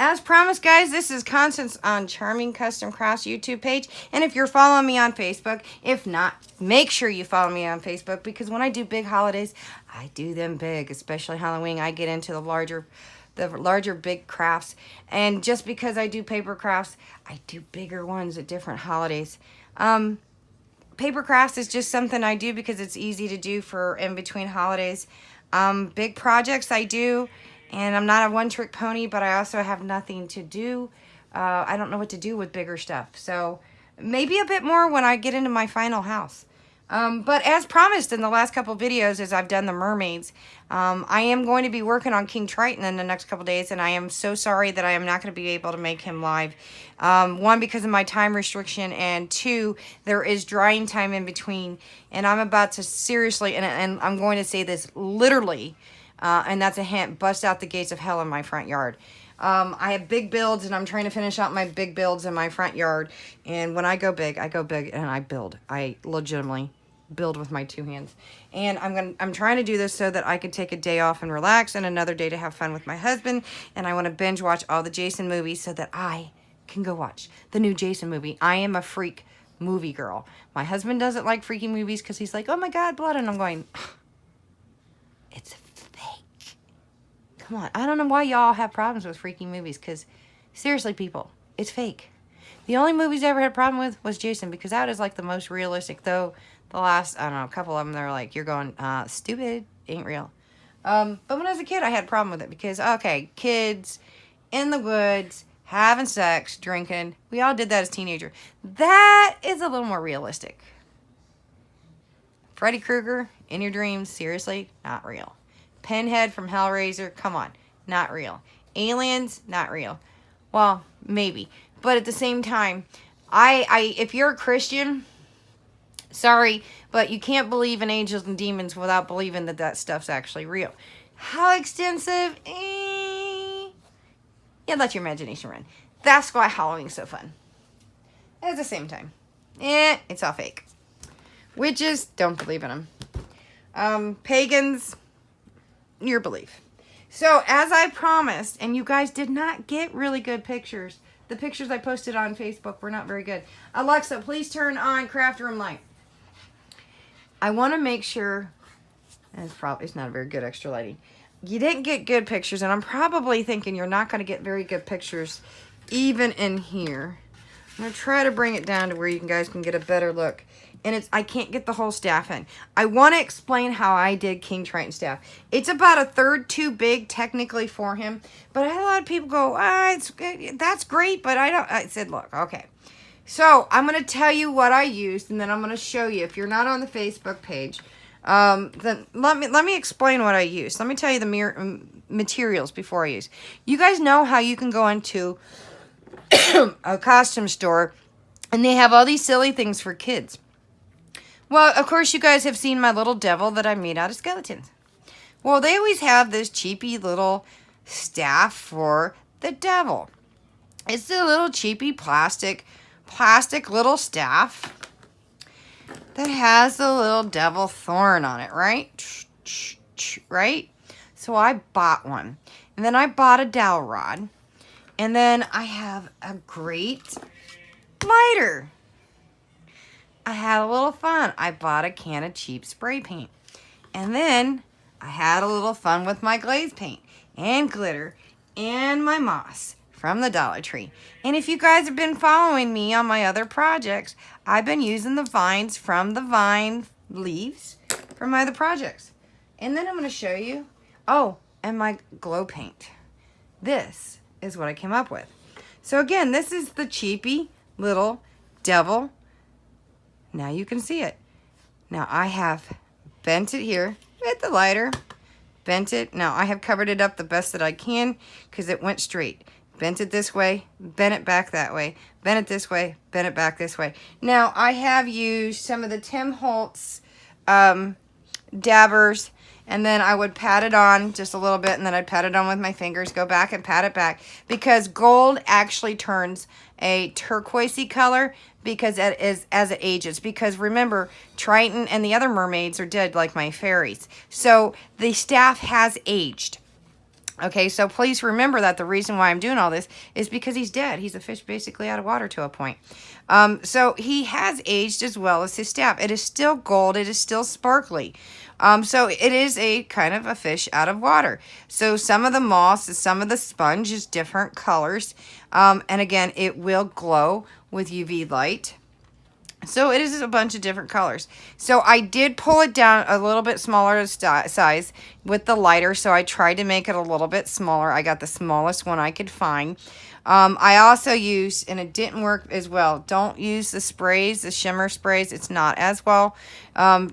as promised, guys, this is Constance on Charming Custom Crafts YouTube page. And if you're following me on Facebook, if not, make sure you follow me on Facebook, because when I do big holidays, I do them big, especially Halloween. I get into the larger big crafts. And just because I do paper crafts, I do bigger ones at different holidays. Paper crafts is just something I do because it's easy to do for in between holidays. Big projects I do, and I'm not a one-trick pony, but I also have nothing to do. I don't know what to do with bigger stuff. So maybe a bit more when I get into my final house. But as promised in the last couple videos, as I've done the mermaids, I am going to be working on King Triton in the next couple days, and I am so sorry that I am not going to be able to make him live. One, because of my time restriction, and two, there is drying time in between, and I'm about to seriously, and I'm going to say this literally, and that's a hint, bust out the gates of hell in my front yard. I have big builds, and I'm trying to finish out my big builds in my front yard, and when I go big, and I build. I legitimately build with my two hands. And I'm trying to do this so that I can take a day off and relax, and another day to have fun with my husband. And I want to binge watch all the Jason movies so that I can go watch the new Jason movie. I am a freak movie girl. My husband doesn't like freaky movies because he's like, oh my God, blood. And I'm going, it's fake. Come on. I don't know why y'all have problems with freaky movies, because seriously, people, it's fake. The only movies I ever had a problem with was Jason, because that is like the most realistic, though. The last, I don't know, a couple of them, they're like, you're going, stupid, ain't real. But when I was a kid, I had a problem with it because, okay, kids in the woods, having sex, drinking, we all did that as teenagers. That is a little more realistic. Freddy Krueger, in your dreams, seriously, not real. Pinhead from Hellraiser, come on, not real. Aliens, not real. Well, maybe. But at the same time, if you're a Christian, sorry, but you can't believe in angels and demons without believing that that stuff's actually real. How extensive? Yeah, let your imagination run. That's why Halloween's so fun. At the same time, it's all fake. Witches, don't believe in them. Pagans, your belief. So, as I promised, and you guys did not get really good pictures. The pictures I posted on Facebook were not very good. Alexa, please turn on craft room light. I want to make sure, and it's not a very good extra lighting. You didn't get good pictures, and I'm probably thinking you're not going to get very good pictures even in here. I'm going to try to bring it down to where you guys can get a better look. And I can't get the whole staff in. I want to explain how I did King Triton staff. It's about a third too big technically for him, but I had a lot of people go, that's great, but I said, look, okay. So I'm going to tell you what I used, and then I'm going to show you. If you're not on the Facebook page, then let me explain what I used. Let me tell you the materials before I use. You guys know how you can go into a costume store, and they have all these silly things for kids. Well, of course, you guys have seen my little devil that I made out of skeletons. Well, they always have this cheapy little staff for the devil. It's a little cheapy plastic little staff that has a little devil thorn on it, right? Right? So I bought one. And then I bought a dowel rod. And then I have a great lighter. I had a little fun. I bought a can of cheap spray paint. And then I had a little fun with my glaze paint and glitter and my moss from the Dollar Tree. And if you guys have been following me on my other projects, I've been using the vines from the vine leaves from my other projects. And then I'm going to show you, and my glow paint. This is what I came up with. So again, this is the cheapy little devil. Now you can see it. Now I have bent it here with the lighter. Bent it. Now I have covered it up the best that I can because it went straight. Bent it this way, bent it back that way, bent it this way, bent it back this way. Now I have used some of the Tim Holtz dabbers, and then I would pat it on just a little bit, and then I'd pat it on with my fingers, go back and pat it back, because gold actually turns a turquoisey color because as it ages. Because remember, Triton and the other mermaids are dead like my fairies. So the staff has aged. Okay, so please remember that the reason why I'm doing all this is because he's dead. He's a fish basically out of water to a point. So he has aged as well as his staff. It is still gold. It is still sparkly. So it is a kind of a fish out of water. So some of the moss, some of the sponge is different colors. And again, it will glow with UV light. So it is a bunch of different colors. So I did pull it down a little bit smaller size with the lighter. So I tried to make it a little bit smaller. I got the smallest one I could find. I also used, and it didn't work as well, don't use the sprays, the shimmer sprays. It's not as well.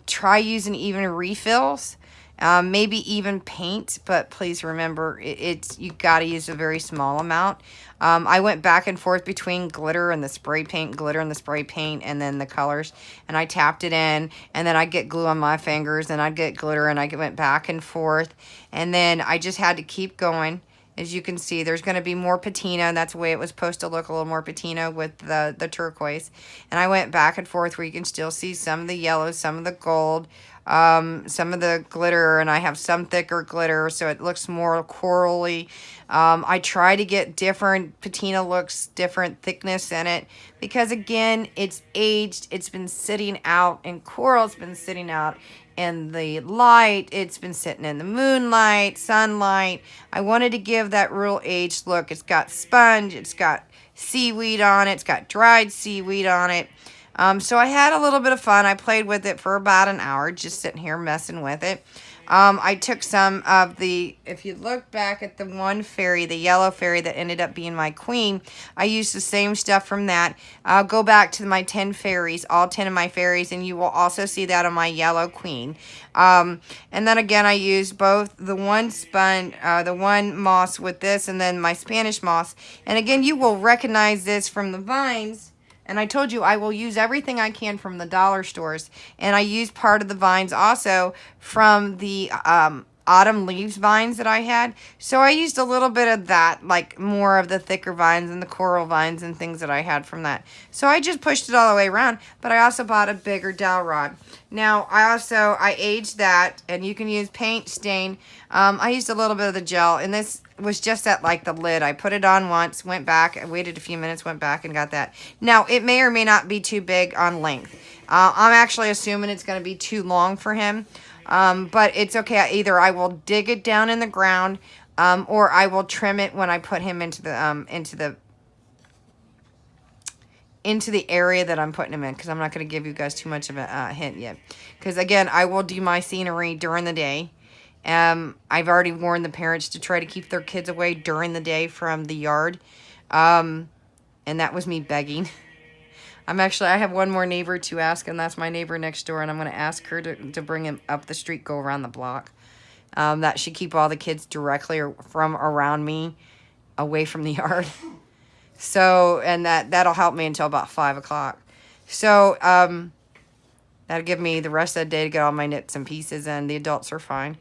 Try using even refills. Maybe even paint, but please remember, you got to use a very small amount. I went back and forth between glitter and the spray paint, and then the colors, and I tapped it in, and then I'd get glue on my fingers, and I'd get glitter, and I went back and forth, and then I just had to keep going. As you can see, there's going to be more patina, and that's the way it was supposed to look, a little more patina with the turquoise. And I went back and forth where you can still see some of the yellow, some of the gold, some of the glitter, and I have some thicker glitter, so it looks more corally. I try to get different patina looks, different thickness in it, because again, it's aged, it's been sitting out, and coral's been sitting out in the light, it's been sitting in the moonlight, sunlight. I wanted to give that real aged look. It's got sponge, it's got seaweed on it, it's got dried seaweed on it. So I had a little bit of fun. I played with it for about an hour, just sitting here messing with it. I took some of the, if you look back at the one fairy, the yellow fairy that ended up being my queen, I used the same stuff from that. I'll go back to my 10 fairies, all 10 of my fairies, and you will also see that on my yellow queen. And then again, I used both the one the one moss with this, and then my Spanish moss. And again, you will recognize this from the vines. And I told you I will use everything I can from the dollar stores. And I use part of the vines also from the autumn leaves vines that I had. So I used a little bit of that, like more of the thicker vines and the coral vines and things that I had from that. So I just pushed it all the way around. But I also bought a bigger dowel rod. Now, I aged that, and you can use paint stain. I used a little bit of the gel, and this was just at like the lid. I put it on once, went back, I waited a few minutes, went back and got that. Now, it may or may not be too big on length. I'm actually assuming it's going to be too long for him, but it's okay. Either I will dig it down in the ground, or I will trim it when I put him into the area that I'm putting him in, because I'm not going to give you guys too much of a hint yet. Because again, I will do my scenery during the day. I've already warned the parents to try to keep their kids away during the day from the yard. And that was me begging. I have one more neighbor to ask, and that's my neighbor next door, and I'm going to ask her to bring him up the street, go around the block. That should keep all the kids directly from around me, away from the yard. So, and that'll help me until about 5 o'clock. So, that'll give me the rest of the day to get all my nits and pieces, and the adults are fine.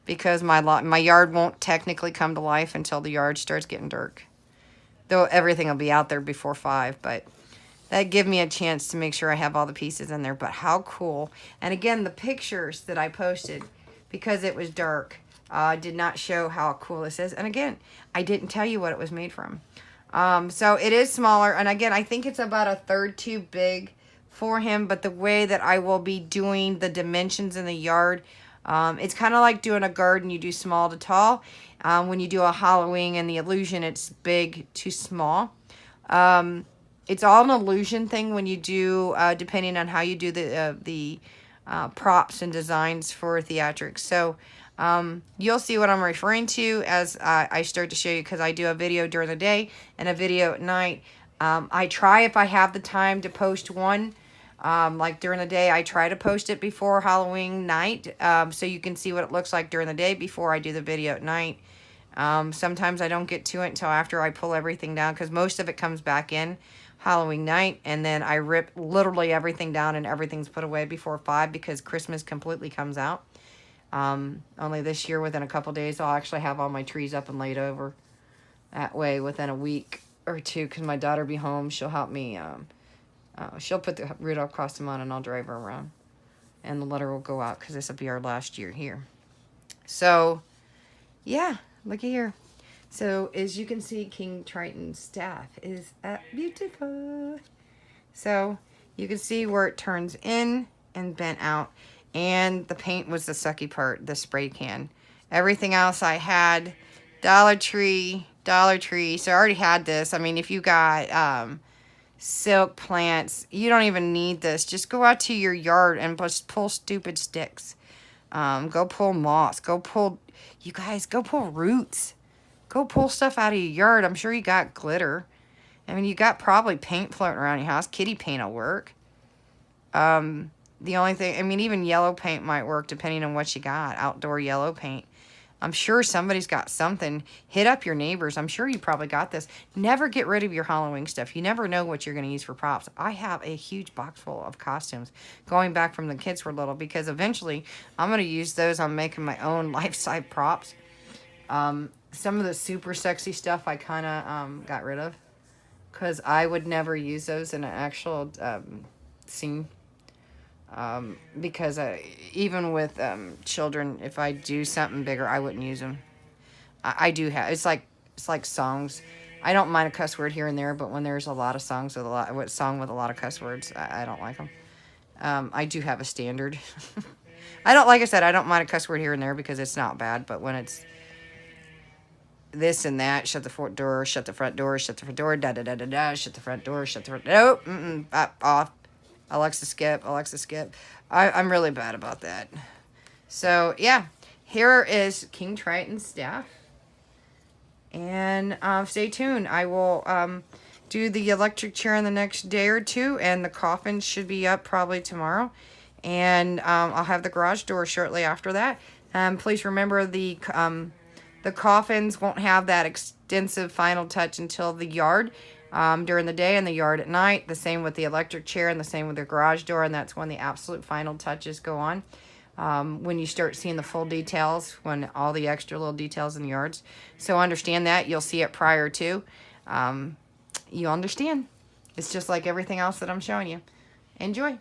Because my yard won't technically come to life until the yard starts getting dark. Though everything will be out there before 5, but that give me a chance to make sure I have all the pieces in there. But how cool. And again, the pictures that I posted, because it was dark, did not show how cool this is. And again, I didn't tell you what it was made from. So it is smaller, and again, I think it's about a third too big for him, but the way that I will be doing the dimensions in the yard, it's kind of like doing a garden. You do small to tall. When you do a Halloween and the illusion, it's big to small. It's all an illusion thing when you do, depending on how you do the props and designs for theatrics. So you'll see what I'm referring to as I start to show you, because I do a video during the day and a video at night. I try, if I have the time, to post one. Like during the day, I try to post it before Halloween night, so you can see what it looks like during the day before I do the video at night. Sometimes I don't get to it until after I pull everything down, because most of it comes back in Halloween night, and then I rip literally everything down and everything's put away before 5, because Christmas completely comes out. Only this year, within a couple days, I'll actually have all my trees up and laid over. That way, within a week or two, because my daughter will be home, she'll help me. She'll put the Rudolph costume on, and I'll drive her around. And the letter will go out, because this will be our last year here. So, yeah, looky here. So as you can see, King Triton's staff is beautiful. So you can see where it turns in and bent out. And the paint was the sucky part, the spray can. Everything else I had, Dollar Tree. So I already had this. I mean, if you got silk plants, you don't even need this. Just go out to your yard and just pull stupid sticks. Go pull moss. You guys, go pull roots. Go pull stuff out of your yard. I'm sure you got glitter. I mean, you got probably paint floating around your house. Kitty paint will work. The only thing, I mean, even yellow paint might work depending on what you got. Outdoor yellow paint. I'm sure somebody's got something. Hit up your neighbors. I'm sure you probably got this. Never get rid of your Halloween stuff. You never know what you're going to use for props. I have a huge box full of costumes going back from the kids were little because eventually I'm going to use those on making my own life-size props. Some of the super sexy stuff I kind of got rid of because I would never use those in an actual scene. Because even with children, if I do something bigger, I wouldn't use them. I do have, it's like songs. I don't mind a cuss word here and there, but when there's a lot of songs with a lot of cuss words, I don't like them. I do have a standard. Like I said, I don't mind a cuss word here and there because it's not bad, but when it's this and that, shut the front door, shut the front door, shut the front door, da da da da da, shut the front door, shut the front, nope, off. Alexa skip. I'm really bad about that. So, yeah. Here is King Triton's staff. And stay tuned. I will do the electric chair in the next day or two. And the coffin should be up probably tomorrow. And I'll have the garage door shortly after that. Please remember the coffins won't have that extensive final touch until the yard. During the day and the yard at night. The same with the electric chair and the same with the garage door. And that's when the absolute final touches go on. When you start seeing the full details, when all the extra little details in the yards. So understand that. You'll see it prior to. You understand. It's just like everything else that I'm showing you. Enjoy.